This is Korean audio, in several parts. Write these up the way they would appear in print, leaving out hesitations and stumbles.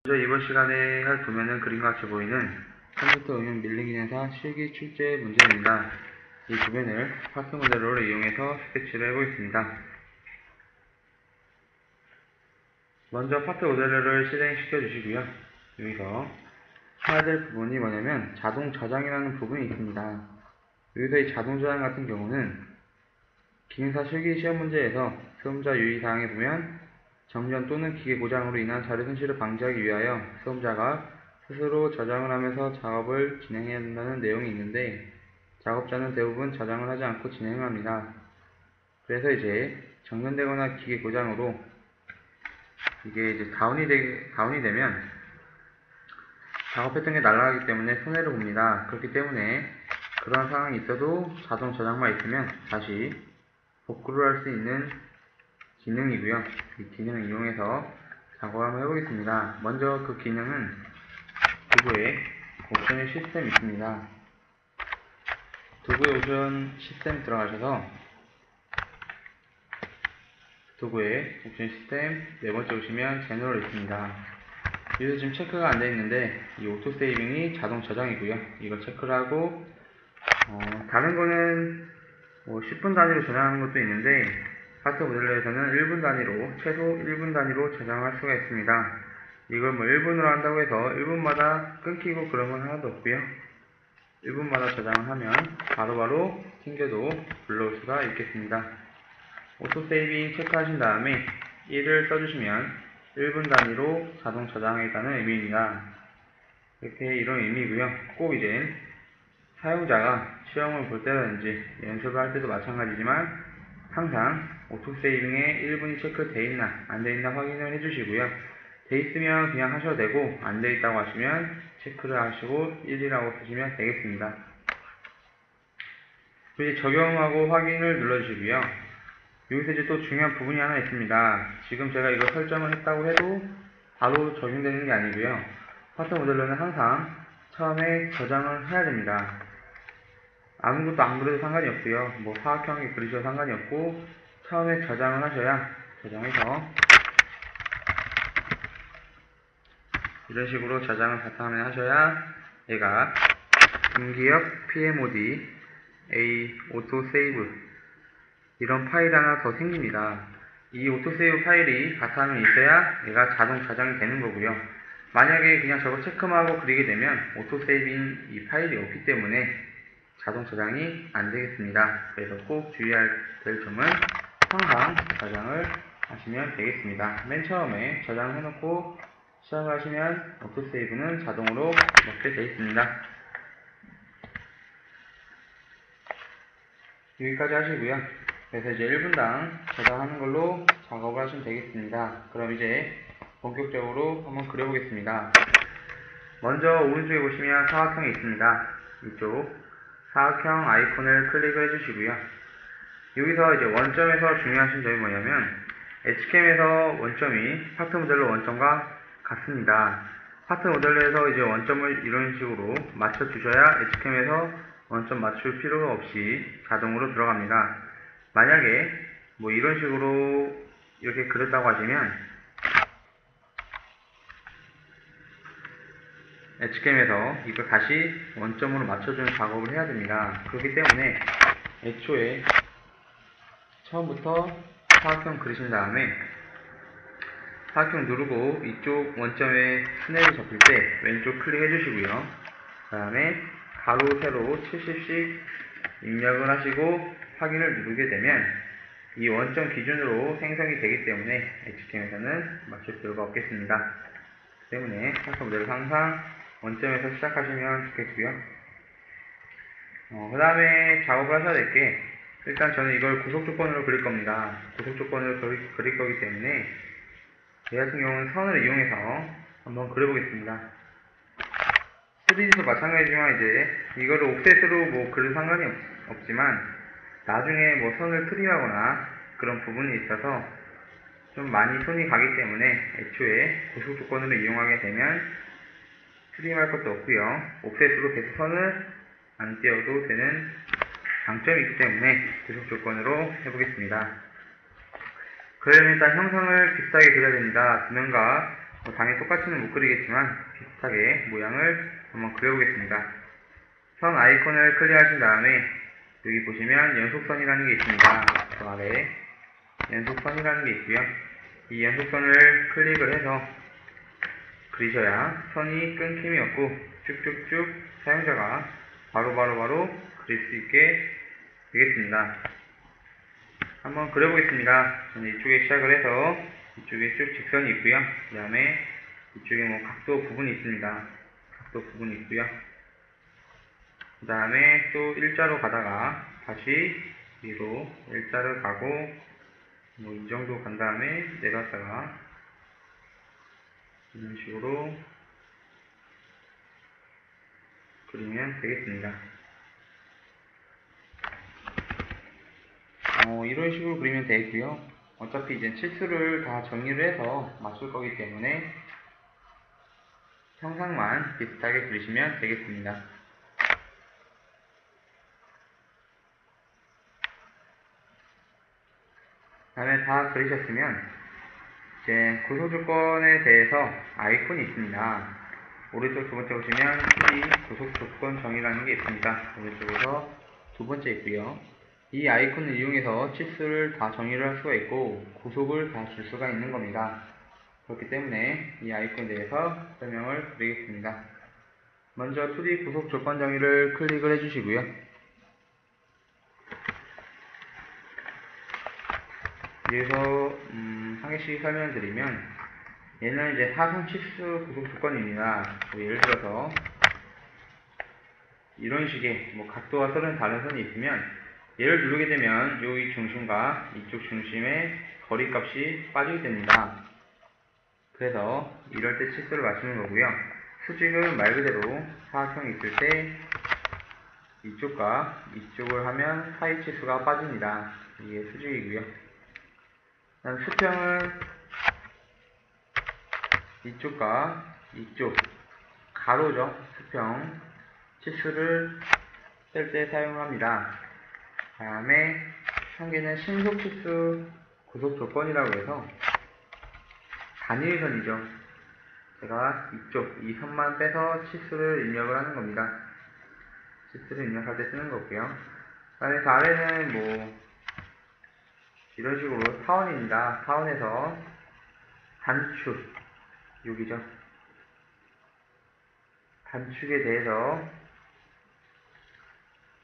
먼저 이번 시간에 할 도면은 그림과 같이 보이는 컴퓨터 응용 밀링인에서 실기 출제 문제입니다. 이 도면을 파트 모델로 이용해서 스케치를 해보겠습니다. 먼저 파트 모델러를 실행시켜 주시고요. 여기서 해야 될 부분이 뭐냐면 자동 저장이라는 부분이 있습니다. 여기서 이 자동 저장 같은 경우는 기능사 실기 시험 문제에서 수험자 유의사항에 보면 정전 또는 기계 고장으로 인한 자료 손실을 방지하기 위하여 수험자가 스스로 저장을 하면서 작업을 진행해야 한다는 내용이 있는데 작업자는 대부분 저장을 하지 않고 진행을 합니다. 그래서 이제 정전되거나 기계 고장으로 이게 이제 다운이 되면 작업했던 게 날아가기 때문에 손해를 봅니다. 그렇기 때문에 그런 상황이 있어도 자동 저장만 있으면 다시 복구를 할 수 있는 기능이고요. 이 기능을 이용해서 작업을 한번 해보겠습니다. 먼저 그 기능은 도구에 옵션의 시스템이 있습니다. 도구의 옵션 시스템 들어가셔서 도구의 옵션 시스템 네 번째 오시면 제너럴 있습니다. 여기서 지금 체크가 안 되어 있는데 이 오토 세이빙이 자동 저장이고요. 이거 체크를 하고 다른 거는 10분 단위로 저장하는 것도 있는데 파트 모델러에서는 1분 단위로 최소 1분 단위로 저장할 수가 있습니다. 이걸 1분으로 한다고 해서 1분마다 끊기고 그런 건 하나도 없고요. 1분마다 저장을 하면 바로바로 튕겨도 불러올 수가 있겠습니다. 오토 세이빙 체크하신 다음에 1을 써주시면 1분 단위로 자동 저장하겠다는 의미입니다. 이렇게 이런 의미고요. 꼭 이제 사용자가 시험을 볼 때라든지 연습을 할 때도 마찬가지지만 항상 오토 세이빙에 1분이 체크되어 있나 안 되어 있나 확인을 해주시고요. 돼 있으면 그냥 하셔도 되고 안 되어 있다고 하시면 체크를 하시고 1이라고 쓰시면 되겠습니다. 이제 적용하고 확인을 눌러주시고요. 여기서 이제 또 중요한 부분이 하나 있습니다. 지금 제가 이거 설정을 했다고 해도 바로 적용되는 게 아니고요. 파트 모델러는 항상 처음에 저장을 해야 됩니다. 아무것도 안 그려도 상관이 없고요. 사각형이 그리셔도 상관이 없고 처음에 저장을 하셔야 저장해서 이런 식으로 저장을 바탕화면에 하셔야 얘가 김기혁 PMOD A 오토세이브 이런 파일이 하나 더 생깁니다. 이 오토세이브 파일이 바탕에 있어야 얘가 자동 저장이 되는 거고요. 만약에 그냥 저거 체크만 하고 그리게 되면 오토세이빙 이 파일이 없기 때문에 자동 저장이 안 되겠습니다. 그래서 꼭 주의해야 될 점은 항상 저장을 하시면 되겠습니다. 맨 처음에 저장을 해놓고 시작을 하시면 오토세이브는 자동으로 넣게 되어 있습니다. 여기까지 하시고요. 그래서 이제 1분당 저장하는 걸로 작업을 하시면 되겠습니다. 그럼 이제 본격적으로 한번 그려보겠습니다. 먼저 오른쪽에 보시면 사각형이 있습니다. 이쪽 사각형 아이콘을 클릭을 해주시고요. 여기서 이제 원점에서 중요하신 점이 뭐냐면 H캠에서 원점이 파트 모델러 원점과 같습니다. 파트 모델러에서 이제 원점을 이런 식으로 맞춰 주셔야 H캠에서 원점 맞출 필요가 없이 자동으로 들어갑니다. 만약에 이런 식으로 이렇게 그렸다고 하시면 H캠에서 이걸 다시 원점으로 맞춰주는 작업을 해야 됩니다. 그렇기 때문에 애초에 처음부터 사각형 그리신 다음에 사각형 누르고 이쪽 원점에 스냅이 잡힐 때 왼쪽 클릭해 주시고요. 그 다음에 가로 세로 70씩 입력을 하시고 확인을 누르게 되면 이 원점 기준으로 생성이 되기 때문에 H캠에서는 맞출 필요가 없겠습니다. 그 때문에 파트 모델을 항상 원점에서 시작하시면 좋겠고요. 그 다음에 작업을 하셔야 될 게 일단 저는 이걸 구속 조건으로 그릴 겁니다. 구속 조건으로 그릴 거기 때문에 제 같은 경우는 선을 이용해서 한번 그려보겠습니다. 3D도 마찬가지지만 이제 이거를 옵셋으로 그려도 상관이 없지만 나중에 선을 트림하거나 그런 부분이 있어서 좀 많이 손이 가기 때문에 애초에 구속 조건으로 이용하게 되면 트림할 것도 없고요. 옵셋으로 계속 선을 안 띄워도 되는 장점이 있기 때문에 구속 조건으로 해보겠습니다. 그러려면 일단 형상을 비슷하게 그려야 됩니다. 도면과 당연히 똑같이는 못 그리겠지만 비슷하게 모양을 한번 그려보겠습니다. 선 아이콘을 클릭하신 다음에 여기 보시면 연속선이라는 게 있습니다. 저 아래 연속선이라는 게 있고요. 이 연속선을 클릭을 해서 그리셔야 선이 끊김이 없고 쭉쭉쭉 사용자가 바로 그릴 수 있게 되겠습니다. 한번 그려보겠습니다. 저는 이쪽에 시작을 해서 이쪽에 쭉 직선이 있고요. 그 다음에 이쪽에 각도 부분이 있습니다. 각도 부분이 있고요. 그 다음에 또 일자로 가다가 다시 위로 일자를 가고 이 정도 간 다음에 내려왔다가 이런 식으로 그리면 되겠습니다. 이런 식으로 그리면 되겠고요. 어차피 이제 치수를 다 정리를 해서 맞출 거기 때문에 형상만 비슷하게 그리시면 되겠습니다. 다음에 다 그리셨으면 이제 구속조건에 대해서 아이콘이 있습니다. 오른쪽 두 번째 보시면 이 구속조건 정의라는 게 있습니다. 오른쪽에서 두 번째 있고요. 이 아이콘을 이용해서 치수를 다 정의를 할 수가 있고 구속을 다 줄 수가 있는 겁니다. 그렇기 때문에 이 아이콘에 대해서 설명을 드리겠습니다. 먼저 2D 구속 조건 정의를 클릭을 해주시고요. 여기서 한 개씩 설명드리면 얘는 이제 사선 치수 구속 조건입니다. 예를 들어서 이런 식의 각도와 선은 다른 선이 있으면 얘를 누르게 되면 이 중심과 이쪽 중심의 거리값이 빠지게 됩니다. 그래서 이럴 때 치수를 맞추는 거고요. 수직은 말 그대로 사각형이 있을 때 이쪽과 이쪽을 하면 사이 치수가 빠집니다. 이게 수직이고요. 그다음 수평은 이쪽과 이쪽 가로죠. 수평 치수를 셀 때 사용합니다. 다음에 한 개는 신속치수 구속조건이라고 해서 단일선이죠. 제가 이쪽, 이 선만 빼서 치수를 입력을 하는 겁니다. 치수를 입력할 때 쓰는 거고요. 그 다음에 그 아래는 이런 식으로 타원입니다. 타원에서 단축, 여기죠. 단축에 대해서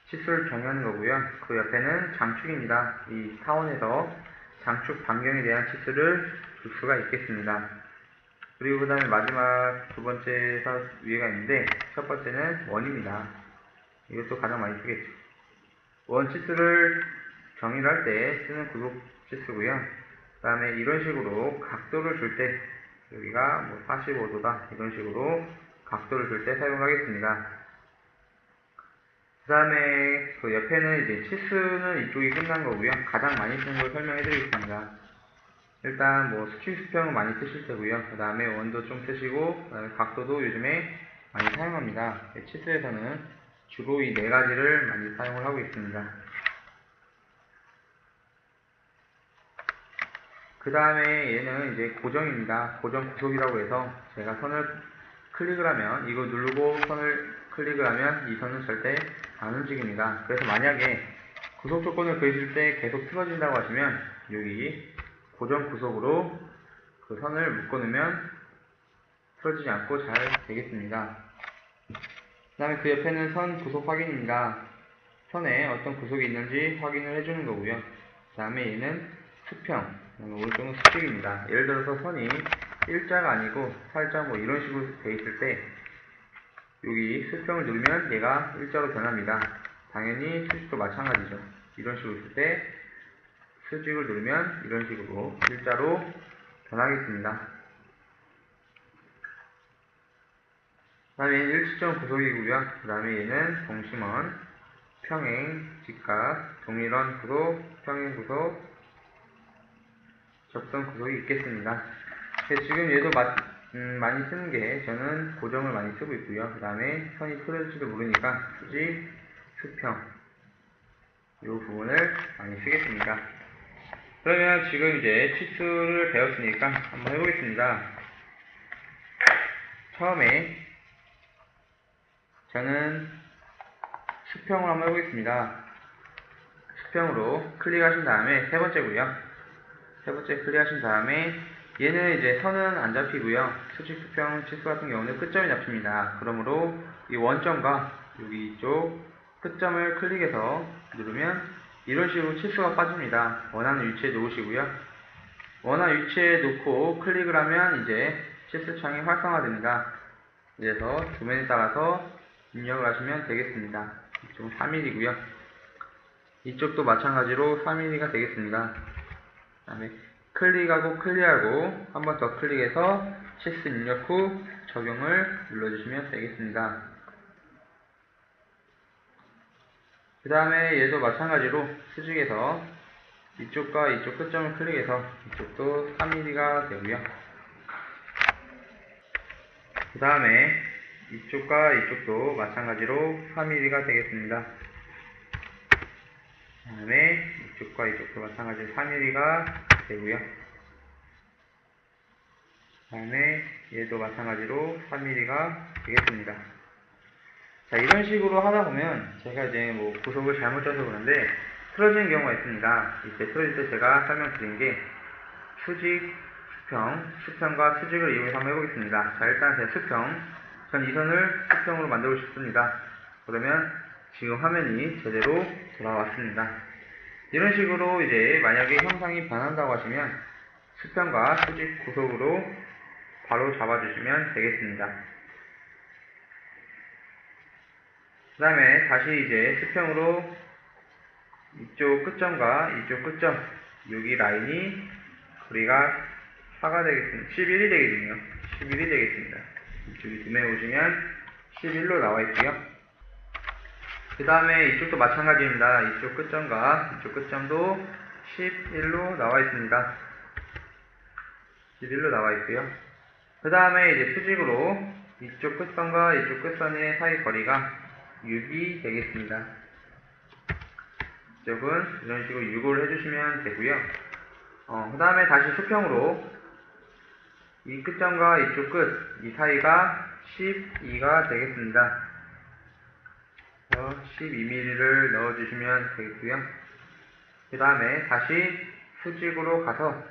치수를 정의하는 거고요. 그 옆에는 장축입니다. 이 타원에서 장축 반경에 대한 치수를 줄 수가 있겠습니다. 그리고 그 다음에 마지막 두 번째 위에가 있는데 첫 번째는 원입니다. 이것도 가장 많이 쓰겠죠. 원 치수를 정의를 할 때 쓰는 구속 치수고요. 그 다음에 이런 식으로 각도를 줄 때 여기가 45도다 이런 식으로 각도를 줄 때 사용하겠습니다. 그 다음에 그 옆에는 이제 치수는 이쪽이 끝난 거고요. 가장 많이 쓰는 걸 설명해 드리겠습니다. 일단 수축 수평은 많이 쓰실 테고요. 그 다음에 원도 좀 쓰시고 각도도 요즘에 많이 사용합니다. 치수에서는 주로 이 네 가지를 많이 사용을 하고 있습니다. 그 다음에 얘는 이제 고정입니다. 고정 구속이라고 해서 제가 선을 클릭을 하면 이거 누르고 선을 클릭을 하면 이 선은 절대 안 움직입니다. 그래서 만약에 구속 조건을 그리실 때 계속 틀어진다고 하시면 여기 고정 구속으로 그 선을 묶어 놓으면 틀어지지 않고 잘 되겠습니다. 그 다음에 그 옆에는 선 구속 확인입니다. 선에 어떤 구속이 있는지 확인을 해주는 거고요. 그 다음에 얘는 수평, 오른쪽은 수직입니다. 예를 들어서 선이 일자가 아니고 살짝 이런 식으로 돼 있을 때 여기 수평을 누르면 얘가 일자로 변합니다. 당연히 수직도 마찬가지죠. 이런 식으로 있을 때 수직을 누르면 이런 식으로 일자로 변하겠습니다. 그 다음에 얘는 일직점 구속이고요. 그 다음에 얘는 동심원, 평행, 직각, 동일원 구속, 평행 구속, 접선 구속이 있겠습니다. 지금 얘도 많이 쓰는 게 저는 고정을 많이 쓰고 있고요. 그 다음에 선이 틀어질지도 모르니까 수직, 수평 이 부분을 많이 쓰겠습니다. 그러면 지금 이제 치수를 배웠으니까 한번 해보겠습니다. 처음에 저는 수평으로 한번 해보겠습니다. 수평으로 클릭하신 다음에 세 번째고요. 세 번째 클릭하신 다음에 얘는 이제 선은 안 잡히고요. 수직 수평 치수 같은 경우는 끝점이 잡힙니다. 그러므로 이 원점과 여기 이쪽 끝점을 클릭해서 누르면 이런 식으로 치수가 빠집니다. 원하는 위치에 놓으시고요. 원하는 위치에 놓고 클릭을 하면 이제 치수창이 활성화됩니다. 그래서 도면에 따라서 입력을 하시면 되겠습니다. 이쪽은 3mm고요. 이쪽도 마찬가지로 3mm가 되겠습니다. 그 다음에 클릭하고 클리어하고 한 번 더 클릭해서 치수 입력 후 적용을 눌러주시면 되겠습니다. 그 다음에 얘도 마찬가지로 수직에서 이쪽과 이쪽 끝점을 클릭해서 이쪽도 3mm가 되고요. 그 다음에 이쪽과 이쪽도 마찬가지로 3mm가 되겠습니다. 그 다음에 이쪽과 이쪽도 마찬가지로 3mm가 되고요. 그 다음에 얘도 마찬가지로 3mm가 되겠습니다. 자, 이런 식으로 하다 보면 제가 이제 뭐 구속을 잘못 짜서 그런데 틀어지는 경우가 있습니다. 이때 틀어질 때 제가 설명드린 게 수직, 수평과 수직을 이용해서 한번 해보겠습니다. 자, 일단 제 수평, 전 이 선을 수평으로 만들고 싶습니다. 그러면 지금 화면이 제대로 돌아왔습니다. 이런 식으로 이제 만약에 형상이 변한다고 하시면 수평과 수직 구속으로 바로 잡아주시면 되겠습니다. 그 다음에 다시 이제 수평으로 이쪽 끝점과 이쪽 끝점, 여기 라인이 거리가 4가 되겠습니다. 11이 되겠네요. 11이 되겠습니다. 이쪽에 도면에 보시면 11로 나와 있고요. 그 다음에 이쪽도 마찬가지입니다. 이쪽 끝점과 이쪽 끝점도 11로 나와 있습니다. 11로 나와 있고요. 그 다음에 이제 수직으로 이쪽 끝선과 이쪽 끝선의 사이 거리가 6이 되겠습니다. 이쪽은 이런 식으로 6을 해주시면 되고요. 그 다음에 다시 수평으로 이 끝점과 이쪽 끝, 이 사이가 12가 되겠습니다. 12mm를 넣어주시면 되겠고요. 그 다음에 다시 수직으로 가서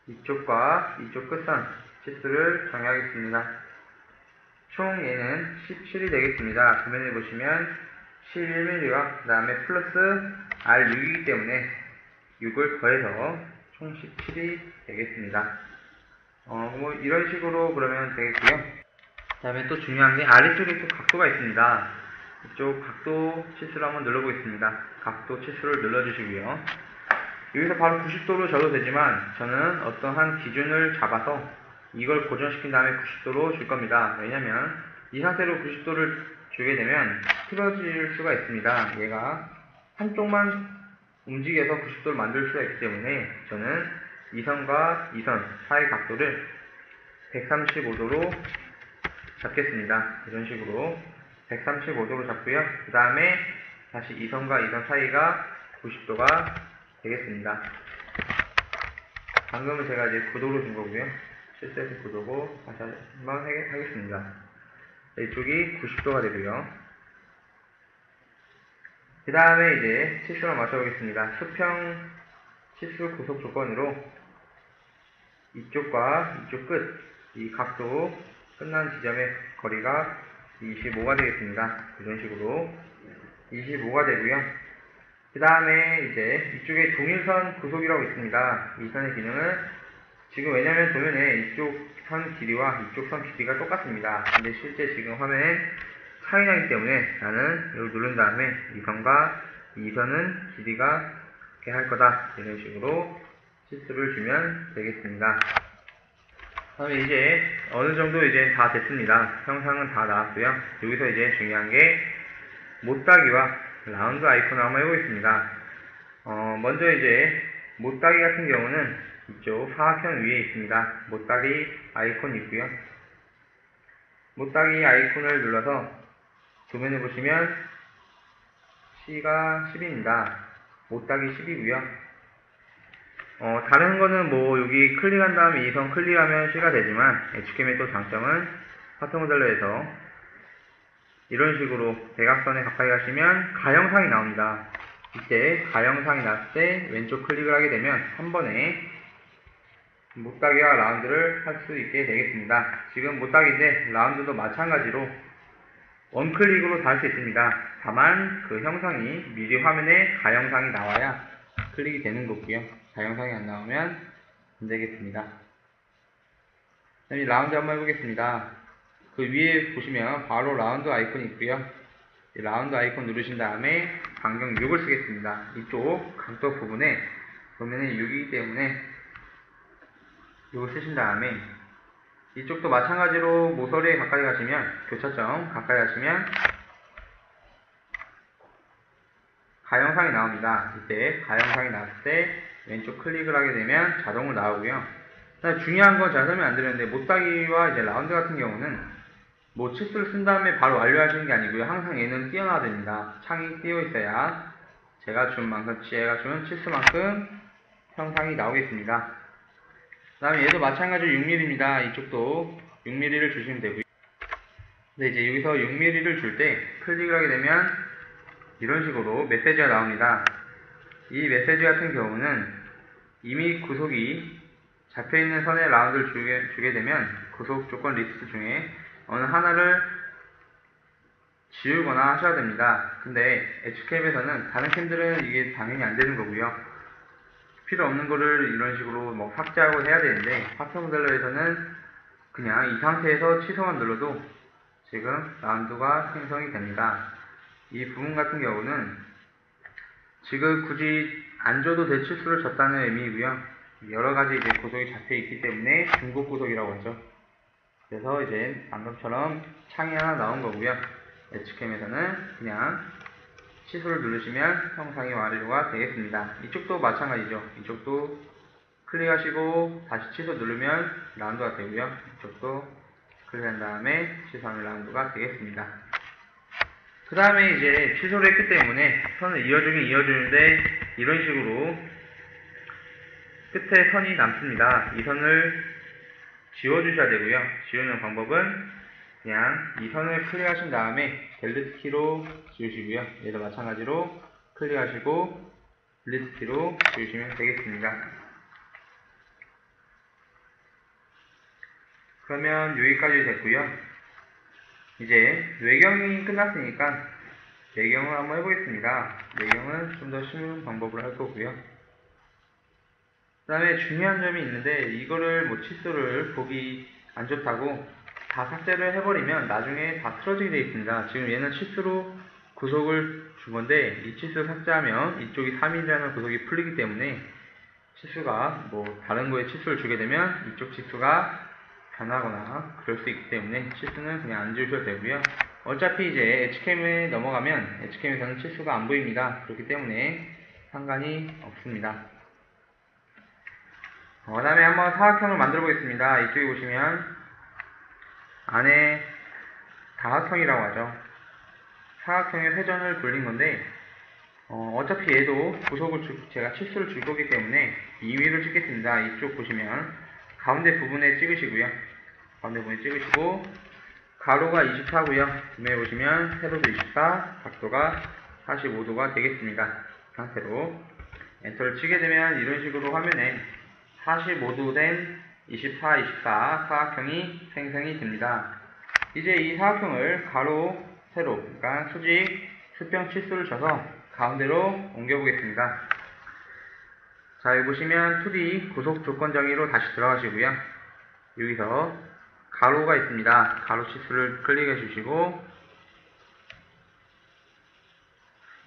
이쪽과 이쪽 끝선 치수를 정하겠습니다. 총 얘는 17이 되겠습니다. 도면에 보시면 11mm와 그 다음에 플러스 R6이기 때문에 6을 더해서 총 17이 되겠습니다. 뭐 이런 식으로 그러면 되겠고요. 그 다음에 또 중요한 게 아래쪽에 또 각도가 있습니다. 이쪽 각도 치수를 한번 눌러보겠습니다. 각도 치수를 눌러주시고요. 여기서 바로 90도로 줘도 되지만 저는 어떤 한 기준을 잡아서 이걸 고정시킨 다음에 90도로 줄 겁니다. 왜냐면 이 상태로 90도를 주게 되면 틀어질 수가 있습니다. 얘가 한쪽만 움직여서 90도를 만들 수가 있기 때문에 저는 이 선과 이 선 사이 각도를 135도로 잡겠습니다. 이런 식으로 135도로 잡고요. 그 다음에 다시 이 선과 이 선 사이가 90도가 되겠습니다. 방금은 제가 이제 9도로 준 거고요. 실제로 9도고 다시 한번 하겠습니다. 이쪽이 90도가 되고요. 그 다음에 이제 치수를 맞춰보겠습니다. 수평 치수 구속 조건으로 이쪽과 이쪽 끝, 이 각도 끝난 지점의 거리가 25가 되겠습니다. 이런 식으로 25가 되고요. 그 다음에 이제 이쪽에 동일선 구속이라고 있습니다. 이 선의 기능은 지금 왜냐면 도면에 이쪽 선 길이와 이쪽 선 길이가 똑같습니다. 근데 실제 지금 화면에 차이 나기 때문에 나는 이걸 누른 다음에 이 선과 이 선은 길이가 이렇게 할 거다. 이런 식으로 치수를 주면 되겠습니다. 다음에 이제 어느 정도 이제 다 됐습니다. 형상은 다 나왔고요. 여기서 이제 중요한 게 못따기와 라운드 아이콘을 한번 해보겠습니다. 먼저 이제 못따기 같은 경우는 이쪽 사각형 위에 있습니다. 못따기 아이콘이 있고요. 못따기 아이콘을 눌러서 도면에 보시면 C가 10입니다. 못따기 10이고요. 다른 거는 뭐 여기 클릭한 다음에 이 선 클릭하면 C가 되지만 H캠의 또 장점은 파트 모델러에서 이런 식으로 대각선에 가까이 가시면 가형상이 나옵니다. 이때 가형상이 났을 때 왼쪽 클릭을 하게 되면 한 번에 못따기와 라운드를 할 수 있게 되겠습니다. 지금 못따기인데 라운드도 마찬가지로 원클릭으로 다 할 수 있습니다. 다만 그 형상이 미리 화면에 가형상이 나와야 클릭이 되는 거고요. 가형상이 안 나오면 안 되겠습니다. 이 라운드 한번 해보겠습니다. 그 위에 보시면 바로 라운드 아이콘이 있고요. 이 라운드 아이콘 누르신 다음에 반경 6을 쓰겠습니다. 이쪽 각도 부분에 보면은 6이기 때문에 6을 쓰신 다음에 이쪽도 마찬가지로 모서리에 가까이 가시면 교차점 가까이 가시면 가형상이 나옵니다. 이때 가형상이 나왔을 때 왼쪽 클릭을 하게 되면 자동으로 나오고요. 중요한 건 제가 설명 안 드렸는데 못따기와 이제 라운드 같은 경우는 뭐 치수를 쓴 다음에 바로 완료하시는 게 아니고요. 항상 얘는 띄어놔야 됩니다. 창이 띄어 있어야 제가 준 치수만큼 형상이 나오겠습니다. 그 다음에 얘도 마찬가지로 6mm입니다. 이쪽도 6mm를 주시면 되고요. 근데 이제 여기서 6mm를 줄 때 클릭을 하게 되면 이런 식으로 메시지가 나옵니다. 이 메시지 같은 경우는 이미 구속이 잡혀있는 선에 라운드를 주게 되면 구속 조건 리스트 중에 어느 하나를 지우거나 하셔야 됩니다. 근데 H캠에서는 다른 캠들은 이게 당연히 안 되는 거고요. 필요 없는 거를 이런 식으로 뭐 삭제하고 해야 되는데 파트 모델러에서는 그냥 이 상태에서 취소만 눌러도 지금 라운드가 생성이 됩니다. 이 부분 같은 경우는 지금 굳이 안 줘도 될 치수를 줬다는 의미이고요. 여러가지 이제 구속이 잡혀 있기 때문에 중복 구속이라고 하죠. 그래서 이제 방금처럼 창이 하나 나온 거고요. H캠에서는 그냥 치수를 누르시면 형상이 완료가 되겠습니다. 이쪽도 마찬가지죠. 이쪽도 클릭하시고 다시 취소 누르면 라운드가 되고요. 이쪽도 클릭한 다음에 취소하면 라운드가 되겠습니다. 그 다음에 이제 취소를 했기 때문에 선을 이어주는데 이런 식으로 끝에 선이 남습니다. 이 선을 지워주셔야 되고요. 지우는 방법은 그냥 이 선을 클릭하신 다음에 델리트 키로 지우시고요. 얘도 마찬가지로 클릭하시고 델리트 키로 지우시면 되겠습니다. 그러면 여기까지 됐고요. 이제 외경이 끝났으니까 내경을 한번 해보겠습니다. 내경은 좀 더 쉬운 방법으로 할 거고요. 그 다음에 중요한 점이 있는데 이거를 뭐 치수를 보기 안 좋다고 다 삭제를 해버리면 나중에 다 틀어지게 되어 있습니다. 지금 얘는 치수로 구속을 준 건데 이 치수 삭제하면 이쪽이 3mm라는 구속이 풀리기 때문에 치수가 뭐 다른 거에 치수를 주게 되면 이쪽 치수가 변하거나 그럴 수 있기 때문에 치수는 그냥 안 지우셔도 되고요. 어차피 이제 H캠에 넘어가면 H캠에서는 치수가 안 보입니다. 그렇기 때문에 상관이 없습니다. 그 다음에 한번 사각형을 만들어 보겠습니다. 이쪽에 보시면 안에 다각형이라고 하죠. 사각형의 회전을 돌린 건데 어차피 얘도 구속을 제가 치수를 줄 거기 때문에 2위로 찍겠습니다. 이쪽 보시면 가운데 부분에 찍으시고요. 가운데 부분에 찍으시고 가로가 24고요. 구매해 보시면 세로도 24, 각도가 45도가 되겠습니다. 이 상태로 엔터를 치게 되면 이런 식으로 화면에 45도 된 24, 24 사각형이 생성이 됩니다. 이제 이 사각형을 가로, 세로, 그러니까 수직, 수평 치수를 줘서 가운데로 옮겨 보겠습니다. 자, 여기 보시면 2D 구속 조건 정의로 다시 들어가시고요. 여기서 가로가 있습니다. 가로 치수를 클릭해 주시고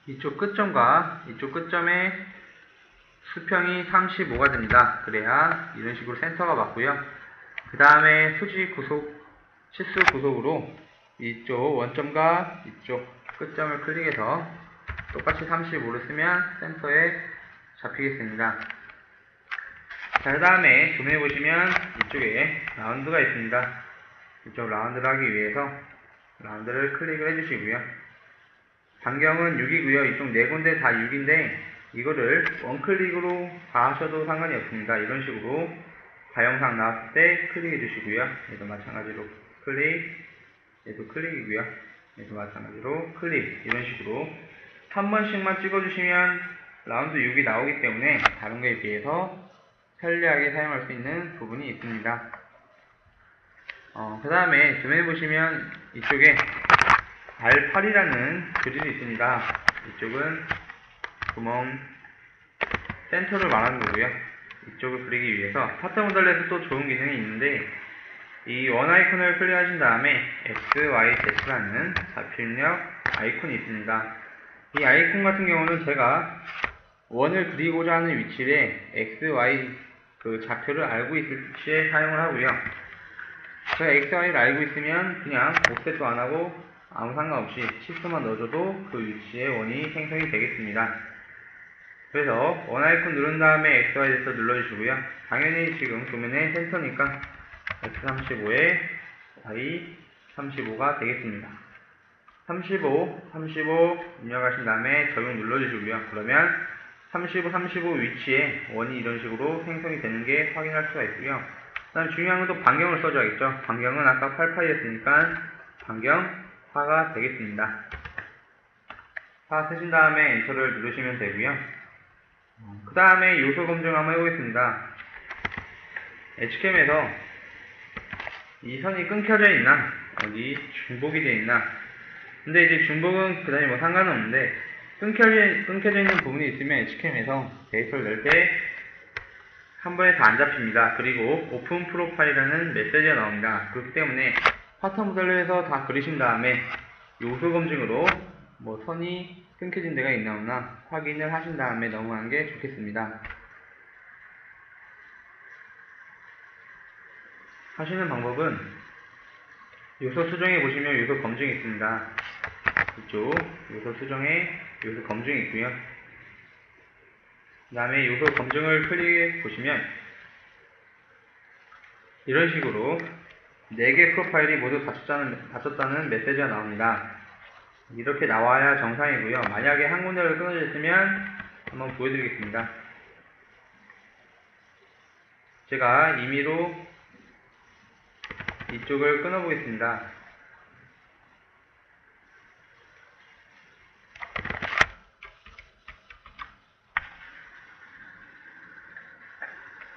이쪽 끝점과 이쪽 끝점에 수평이 35가 됩니다. 그래야 이런 식으로 센터가 맞고요. 그 다음에 수직 구속, 치수 구속으로 이쪽 원점과 이쪽 끝점을 클릭해서 똑같이 35를 쓰면 센터에 잡히겠습니다. 자, 그 다음에 조명해 보시면 이쪽에 라운드가 있습니다. 이쪽 라운드를 하기 위해서 라운드를 클릭을 해주시고요. 반경은 6이고요. 이쪽 네 군데 다 6인데 이거를 원클릭으로 다 하셔도 상관이 없습니다. 이런 식으로 다영상 나왔을 때 클릭해 주시고요. 얘도 마찬가지로 클릭, 얘도 클릭이고요. 얘도 마찬가지로 클릭, 이런 식으로 한 번씩만 찍어주시면 라운드 6이 나오기 때문에 다른 거에 비해서 편리하게 사용할 수 있는 부분이 있습니다. 그 다음에 줌해 보시면 이쪽에 R8이라는 교집이 있습니다. 이쪽은 구멍 센터를 말하는 거고요. 이쪽을 그리기 위해서 파트 모델에서 또 좋은 기능이 있는데, 이 원 아이콘을 클릭하신 다음에 X, Y, Z라는 좌표입력 아이콘이 있습니다. 이 아이콘 같은 경우는 제가 원을 그리고자 하는 위치에 X, Y 그 좌표를 알고 있을 시에 사용을 하고요. 제가 X, Y를 알고 있으면 그냥 옵셋도 안 하고 아무 상관없이 치수만 넣어줘도 그 위치에 원이 생성이 되겠습니다. 그래서 원 아이콘 누른 다음에 X, Y, Z 눌러주시고요. 당연히 지금 도면의 센터니까 X35에 Y35가 되겠습니다. 35 입력하신 다음에 적용 눌러주시고요. 그러면 35 위치에 원이 이런 식으로 생성이 되는 게 확인할 수가 있고요. 다음 중요한 건 또 반경을 써줘야겠죠. 반경은 아까 8파이였으니까 반경 4가 되겠습니다. 4 쓰신 다음에 엔터를 누르시면 되고요. 그 다음에 요소 검증 한번 해보겠습니다. H캠에서 이 선이 끊겨져 있나, 어디 중복이 되어 있나. 근데 이제 중복은 그다지 뭐 상관없는데, 끊겨져 있는 부분이 있으면 H캠에서 데이터를 넣을 때 한 번에 다 안 잡힙니다. 그리고 오픈 프로파일이라는 메시지가 나옵니다. 그렇기 때문에 파트 모델에서 다 그리신 다음에 요소 검증으로 뭐 선이 끊겨진 데가 있나 없나 확인을 하신 다음에 넘어가는 게 좋겠습니다. 하시는 방법은 요소 수정에 보시면 요소 검증이 있습니다. 이쪽 요소 수정에 요소 검증이 있고요. 그 다음에 요소 검증을 클릭해 보시면 이런 식으로 4개 프로파일이 모두 닫혔다는 메시지가 나옵니다. 이렇게 나와야 정상이고요. 만약에 한 군데를 끊어졌으면 한번 보여드리겠습니다. 제가 임의로 이쪽을 끊어보겠습니다.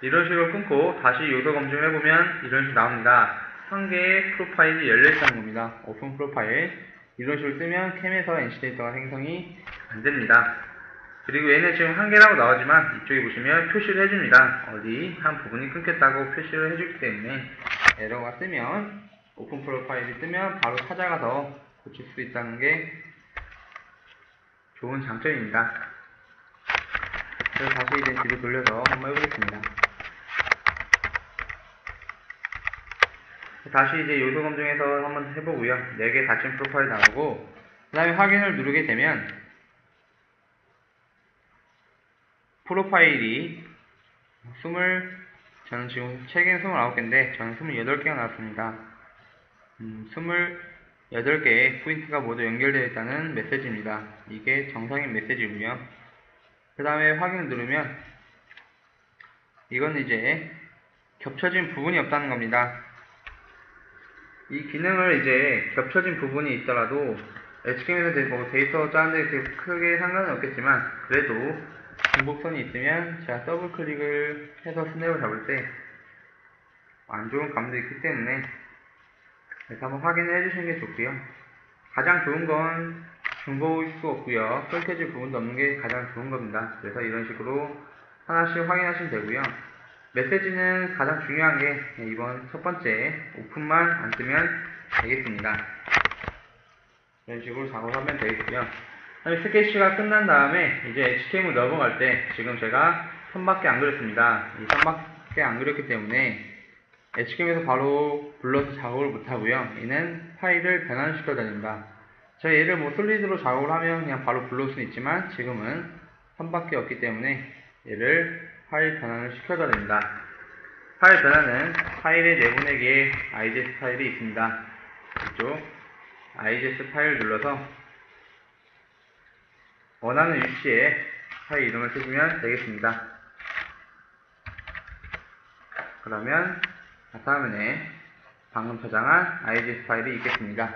이런 식으로 끊고 다시 요소 검증을 해보면 이런 식으로 나옵니다. 한 개의 프로파일이 열려있다는 겁니다. 오픈 프로파일. 이런 식으로 뜨면 캠에서 NC 데이터가 생성이 안됩니다. 그리고 얘는 지금 한 개라고 나오지만 이쪽에 보시면 표시를 해줍니다. 어디 한 부분이 끊겼다고 표시를 해주기 때문에 에러가 뜨면, 오픈 프로파일이 뜨면 바로 찾아가서 고칠 수 있다는 게 좋은 장점입니다. 그래서 다시 이제 뒤로 돌려서 한번 해보겠습니다. 다시 이제 요소 검증해서 한번 해보고요. 4개 닫힌 프로파일 나오고, 그 다음에 확인을 누르게 되면 프로파일이 저는 지금 책엔 29개인데 저는 28개가 나왔습니다. 28개의 포인트가 모두 연결되어 있다는 메시지입니다. 이게 정상인 메시지고요. 그 다음에 확인을 누르면 이건 이제 겹쳐진 부분이 없다는 겁니다. 이 기능을 이제 겹쳐진 부분이 있더라도 H캠에서 데이터 짜는데 크게 상관은 없겠지만, 그래도 중복선이 있으면 제가 더블 클릭을 해서 스냅을 잡을 때 안 좋은 감도 있기 때문에 그래서 한번 확인을 해주시는 게 좋고요. 가장 좋은 건 중복일 수 없고요. 끊겨질 부분도 없는 게 가장 좋은 겁니다. 그래서 이런 식으로 하나씩 확인하시면 되고요. 메시지는 가장 중요한 게 이번 첫 번째 오픈만 안 뜨면 되겠습니다. 이런 식으로 작업을 하면 되겠고요. 스케치가 끝난 다음에 이제 H캠으로 넘어갈 때 지금 제가 선밖에 안 그렸습니다. 이 선밖에 안 그렸기 때문에 H캠에서 바로 불러서 작업을 못하고요. 얘는 파일을 변환시켜 다닙니다. 제가 얘를 뭐 솔리드로 작업을 하면 그냥 바로 불러올 수는 있지만 지금은 선밖에 없기 때문에 얘를 파일 변환을 시켜줘야 됩니다. 파일 변환은 파일의 내보내기에 IGS 파일이 있습니다. 이쪽 IGS 파일 눌러서 원하는 위치에 파일 이름을 쓰시면 되겠습니다. 그러면 다음에 방금 저장한 IGS 파일이 있겠습니다.